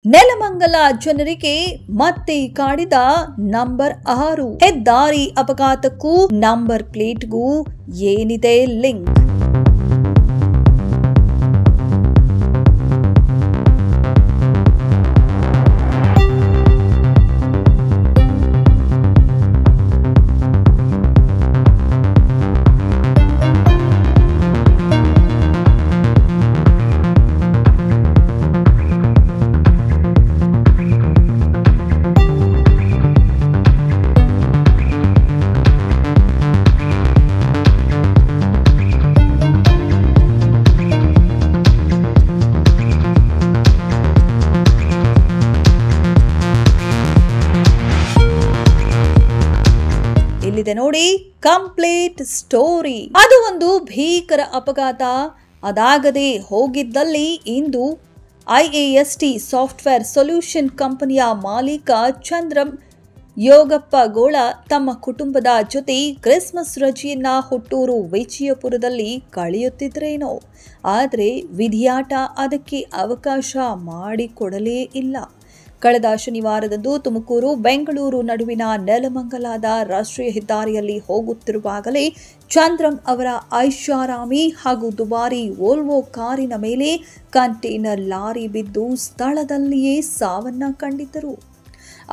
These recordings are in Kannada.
ನೆಲಮಂಗಲ ಜನರಿಗೆ ಮತ್ತೆ ಕಾಡಿದ ನಂಬರ್ 6 ಹೆದ್ದಾರಿ ಅಪಘಾತಕ್ಕೂ ನಂಬರ್ ಪ್ಲೇಟ್ಗೂ ಏನಿದೆ ಲಿಂಕ್? ಇಲ್ಲಿದೆ ನೋಡಿ ಕಂಪ್ಲೀಟ್ ಸ್ಟೋರಿ. ಅದು ಒಂದು ಭೀಕರ ಅಪಘಾತ. ಅದಾಗದೆ ಹೋಗಿದ್ದಲ್ಲಿ ಇಂದು IAST ಸಾಫ್ಟ್ವೇರ್ ಸೊಲ್ಯೂಷನ್ ಕಂಪನಿಯ ಮಾಲೀಕ ಚಂದ್ರಂ ಯೋಗಪ್ಪ ಗೋಳ ತಮ್ಮ ಕುಟುಂಬದ ಜೊತೆ ಕ್ರಿಸ್ಮಸ್ ರಜೆಯನ್ನ ಹುಟ್ಟೂರು ವಿಜಯಪುರದಲ್ಲಿ ಕಳೆಯುತ್ತಿದ್ರೇನೋ. ಆದರೆ ವಿಧಿಯಾಟ ಅದಕ್ಕೆ ಅವಕಾಶ ಮಾಡಿಕೊಡಲೇ ಇಲ್ಲ. ಕಳೆದ ಶನಿವಾರದಂದು ತುಮಕೂರು ಬೆಂಗಳೂರು ನಡುವಿನ ನೆಲಮಂಗಲದ ರಾಷ್ಟ್ರೀಯ ಹೆದ್ದಾರಿಯಲ್ಲಿ ಹೋಗುತ್ತಿರುವಾಗಲೇ ಚಂದ್ರಂ ಅವರ ಐಷಾರಾಮಿ ಹಾಗೂ ದುಬಾರಿ ವೋಲ್ವೋ ಕಾರಿನ ಮೇಲೆ ಕಂಟೇನರ್ ಲಾರಿ ಬಿದ್ದು ಸ್ಥಳದಲ್ಲಿಯೇ ಸಾವನ್ನ ಕಂಡಿದ್ದರು.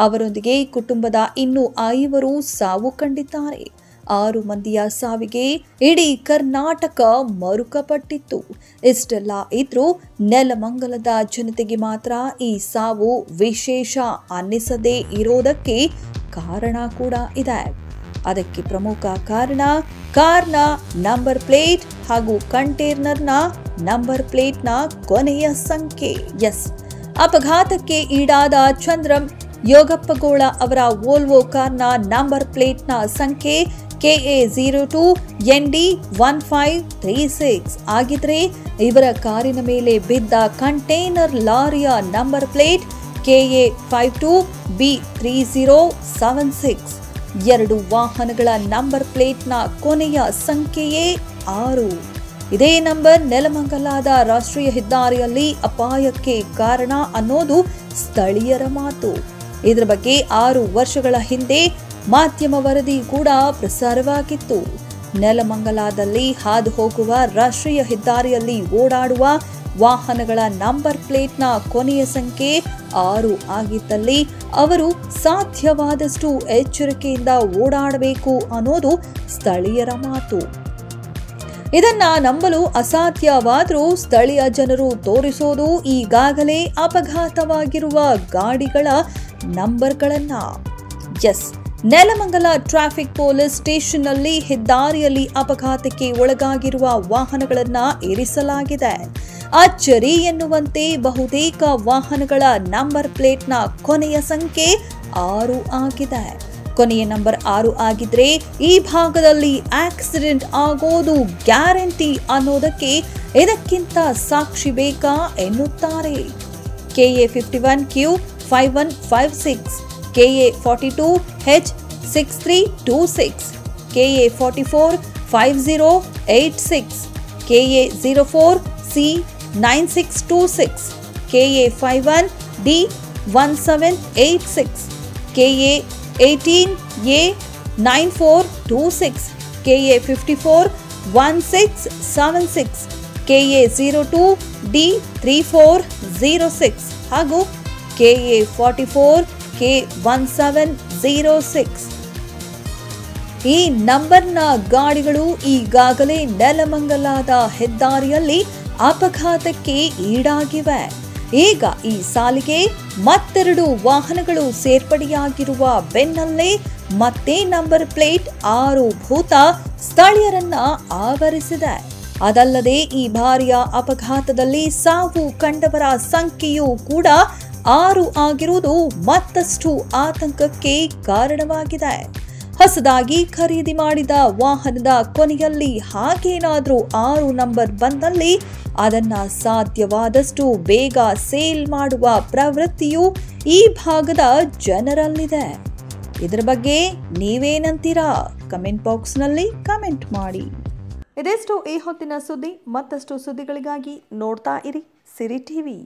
ಅವರೊಂದಿಗೆ ಕುಟುಂಬದ ಇನ್ನೂ 5 ಸಾವು ಕಂಡಿದ್ದಾರೆ. 6 ಮಂದಿಯ ಸಾವಿಗೆ ಇಡೀ ಕರ್ನಾಟಕ ಮರುಕಪಟ್ಟಿತ್ತು. ಇಷ್ಟೆಲ್ಲ ಇದ್ರೂ ನೆಲಮಂಗಲದ ಜನತೆಗೆ ಮಾತ್ರ ಈ ಸಾವು ವಿಶೇಷ ಅನ್ನಿಸದೇ ಇರೋದಕ್ಕೆ ಕಾರಣ ಕೂಡ ಇದೆ. ಅದಕ್ಕೆ ಪ್ರಮುಖ ಕಾರಣ ಕಾರ್ನ ನಂಬರ್ ಪ್ಲೇಟ್ ಹಾಗೂ ಕಂಟೇನರ್ನ ನಂಬರ್ ಪ್ಲೇಟ್ನ ಕೊನೆಯ ಸಂಖ್ಯೆ. ಅಪಘಾತಕ್ಕೆ ಈಡಾದ ಚಂದ್ರಂ ಯೋಗಪ್ಪಗೋಳ ಅವರ ವೋಲ್ವೋ ಕಾರ್ನ ನಂಬರ್ ಪ್ಲೇಟ್ನ ಸಂಖ್ಯೆ KA02 ND 1536 ಆಗಿದ್ರೆ ಇವರ ಕಾರಿನ ಮೇಲೆ ಬಿದ್ದ container ಲಾರಿಯ number plate KA52 B3076. 2 ವಾಹನಗಳ ನಂಬರ್ ಪ್ಲೇಟ್ನ ಕೊನೆಯ ಸಂಖ್ಯೆಯೇ 6. ಇದೇ ನಂಬರ್ ನೆಲಮಂಗಲದ ರಾಷ್ಟ್ರೀಯ ಹೆದ್ದಾರಿಯಲ್ಲಿ ಅಪಾಯಕ್ಕೆ ಕಾರಣ ಅನ್ನೋದು ಸ್ಥಳೀಯರ ಮಾತು. ಇದರ ಬಗ್ಗೆ 6 ವರ್ಷಗಳ ಹಿಂದೆ ಮಾಧ್ಯಮ ವರದಿ ಕೂಡ ಪ್ರಸಾರವಾಗಿತ್ತು. ನೆಲಮಂಗಲದಲ್ಲಿ ಹಾದು ಹೋಗುವ ರಾಷ್ಟ್ರೀಯ ಹೆದ್ದಾರಿಯಲ್ಲಿ ಓಡಾಡುವ ವಾಹನಗಳ ನಂಬರ್ ಪ್ಲೇಟ್ನ ಕೊನೆಯ ಸಂಖ್ಯೆ 6 ಆಗಿದ್ದಲ್ಲಿ ಅವರು ಸಾಧ್ಯವಾದಷ್ಟು ಎಚ್ಚರಿಕೆಯಿಂದ ಓಡಾಡಬೇಕು ಅನ್ನೋದು ಸ್ಥಳೀಯರ ಮಾತು. ಇದನ್ನ ನಂಬಲು ಅಸಾಧ್ಯವಾದರೂ ಸ್ಥಳೀಯ ಜನರು ತೋರಿಸೋದು ಈಗಾಗಲೇ ಅಪಘಾತವಾಗಿರುವ ಗಾಡಿಗಳ ನಂಬರ್ಗಳನ್ನ. ನೆಲಮಂಗಲ ಟ್ರಾಫಿಕ್ ಪೊಲೀಸ್ ಸ್ಟೇಷನ್ನಲ್ಲಿ ಹೆದ್ದಾರಿಯಲ್ಲಿ ಅಪಘಾತಕ್ಕೆ ಒಳಗಾಗಿರುವ ವಾಹನಗಳನ್ನ ಇರಿಸಲಾಗಿದೆ. ಅಚ್ಚರಿ ಎನ್ನುವಂತೆ ಬಹುತೇಕ ವಾಹನಗಳ ನಂಬರ್ ಪ್ಲೇಟ್ನ ಕೊನೆಯ ಸಂಖ್ಯೆ 6 ಆಗಿದೆ. ಕೊನೆಯ ನಂಬರ್ 6 ಆಗಿದ್ರೆ ಈ ಭಾಗದಲ್ಲಿ ಆಕ್ಸಿಡೆಂಟ್ ಆಗೋದು ಗ್ಯಾರಂಟಿ ಅನ್ನೋದಕ್ಕೆ ಇದಕ್ಕಿಂತ ಸಾಕ್ಷಿ ಬೇಕಾ ಎನ್ನುತ್ತಾರೆ. KA51Q 5156, KA42H 6326, KA44 5086, KA04C 9626, KA51D 1786, KA18A 9426, KA54 1676, KA02D 3406 ಹಾಗೂ KA44 K1706. ಈ ನಂಬರ್ನ ಗಾಡಿಗಳು ಈಗಾಗಲೇ ನೆಲಮಂಗಲದ ಹೆದ್ದಾರಿಯಲ್ಲಿ ಅಪಘಾತಕ್ಕೆ ಈಡಾಗಿವೆ. ಈಗ ಈ ಸಾಲಿಗೆ ಮತ್ತೆರಡು ವಾಹನಗಳು ಸೇರ್ಪಡೆಯಾಗಿರುವ ಬೆನ್ನಲ್ಲೇ ಮತ್ತೆ ನಂಬರ್ ಪ್ಲೇಟ್ 6 ಭೂತ ಸ್ಥಳೀಯರನ್ನ ಆವರಿಸಿದೆ. ಅದಲ್ಲದೆ ಈ ಬಾರಿಯ ಅಪಘಾತದಲ್ಲಿ ಸಾವು ಕಂಡವರ ಸಂಖ್ಯೆಯೂ ಕೂಡ 6 ಆಗಿರುವುದು ಮತ್ತಷ್ಟು ಆತಂಕಕ್ಕೆ ಕಾರಣವಾಗಿದೆ. ಹೊಸದಾಗಿ ಖರೀದಿ ಮಾಡಿದ ವಾಹನದ ಕೊನೆಯಲ್ಲಿ ಹಾಗೇನಾದ್ರೂ 6 ನಂಬರ್ ಬಂದಲ್ಲಿ ಅದನ್ನ ಸಾಧ್ಯವಾದಷ್ಟು ಬೇಗ ಸೇಲ್ ಮಾಡುವ ಪ್ರವೃತ್ತಿಯು ಈ ಭಾಗದ ಜನರಲ್ಲಿದೆ. ಇದರ ಬಗ್ಗೆ ನೀವೇನಂತೀರಾ? ಕಮೆಂಟ್ ಬಾಕ್ಸ್ನಲ್ಲಿ ಕಮೆಂಟ್ ಮಾಡಿ. ಇದೆಷ್ಟು ಈ ಹೊತ್ತಿನ ಸುದ್ದಿ. ಮತ್ತಷ್ಟು ಸುದ್ದಿಗಳಿಗಾಗಿ ನೋಡ್ತಾ ಇರಿ ಸಿರಿ ಟಿವಿ.